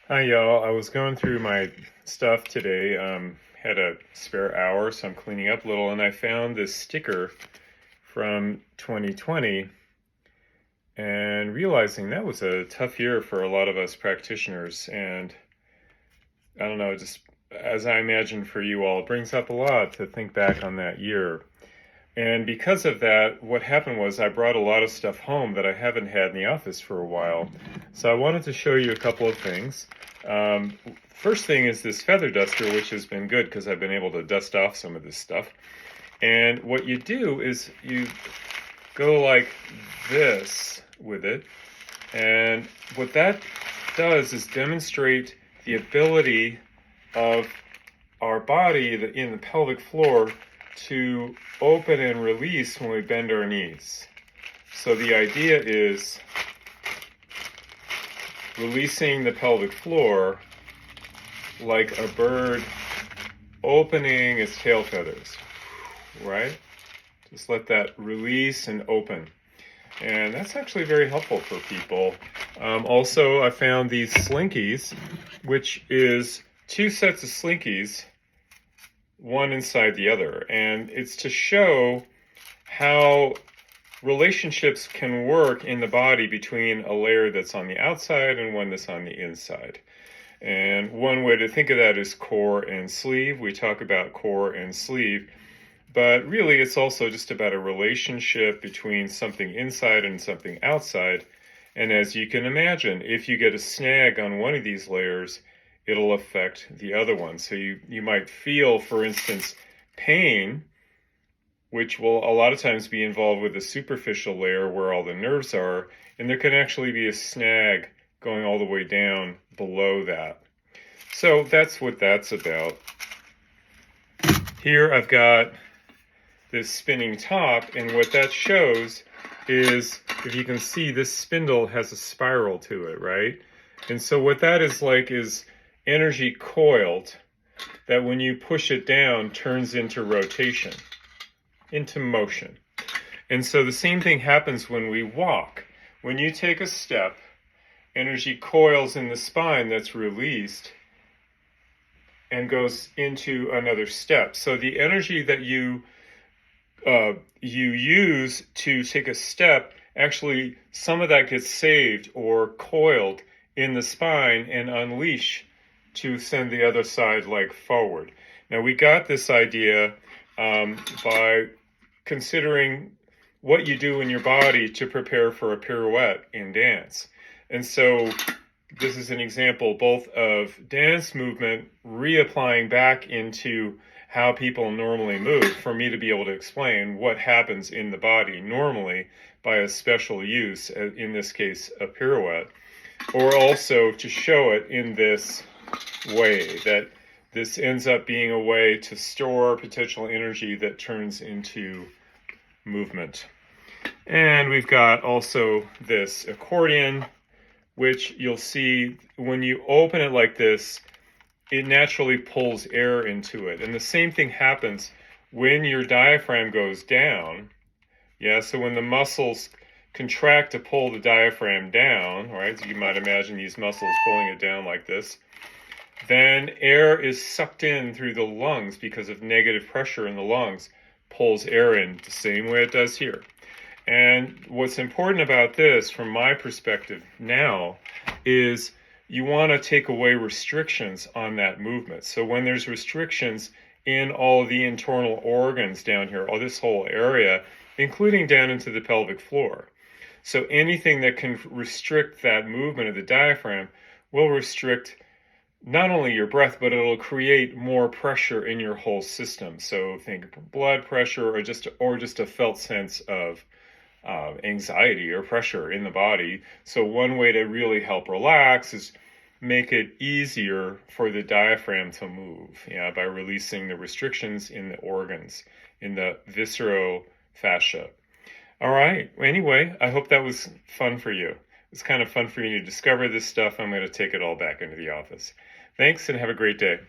Hi, y'all. I was going through my stuff today. Had a spare hour, so I'm cleaning up a little, and I found this sticker from 2020 and realizing that was a tough year for a lot of us practitioners. And I don't know, just as I imagine for you all, it brings up a lot to think back on that year. And because of that, what happened was I brought a lot of stuff home that I haven't had in the office for a while. So I wanted to show you a couple of things. First thing is this feather duster, which has been good because I've been able to dust off some of this stuff. And what you do is you go like this with it. And what that does is demonstrate the ability of our body in the pelvic floor to open and release when we bend our knees. So the idea is releasing the pelvic floor like a bird opening its tail feathers, right? Just let that release and open. And that's actually very helpful for people. Also, I found these slinkies, which is two sets of slinkies, one inside the other. And it's to show how relationships can work in the body between a layer that's on the outside and one that's on the inside. And one way to think of that is core and sleeve. We talk about core and sleeve, but really it's also just about a relationship between something inside and something outside. And as you can imagine, if you get a snag on one of these layers, it'll affect the other one. So you might feel, for instance, pain, which will a lot of times be involved with the superficial layer where all the nerves are, and there can actually be a snag going all the way down below that. So that's what that's about. Here I've got this spinning top, and what that shows is, if you can see, this spindle has a spiral to it, right? And so what that is like is energy coiled that when you push it down turns into rotation, into motion. And so the same thing happens when we walk. When you take a step, energy coils in the spine that's released and goes into another step. So the energy that you use to take a step, actually some of that gets saved or coiled in the spine and unleash to send the other side leg forward. Now we got this idea by considering what you do in your body to prepare for a pirouette in dance. And so this is an example both of dance movement reapplying back into how people normally move, for me to be able to explain what happens in the body normally by a special use, in this case a pirouette, or also to show it in this way, that this ends up being a way to store potential energy that turns into movement. And we've got also this accordion, which you'll see when you open it like this, it naturally pulls air into it. And the same thing happens when your diaphragm goes down. Yeah, so when the muscles contract to pull the diaphragm down, right? So you might imagine these muscles pulling it down like this. Then air is sucked in through the lungs because of negative pressure in the lungs, pulls air in the same way it does here. And what's important about this, from my perspective now, is you want to take away restrictions on that movement. So when there's restrictions in all of the internal organs down here, or this whole area, including down into the pelvic floor. So anything that can restrict that movement of the diaphragm will restrict not only your breath, but it'll create more pressure in your whole system. So think blood pressure or just a felt sense of anxiety or pressure in the body. So one way to really help relax is make it easier for the diaphragm to move, by releasing the restrictions in the organs, in the visceral fascia. All right. Anyway, I hope that was fun for you. It's kind of fun for you to discover this stuff. I'm going to take it all back into the office. Thanks and have a great day.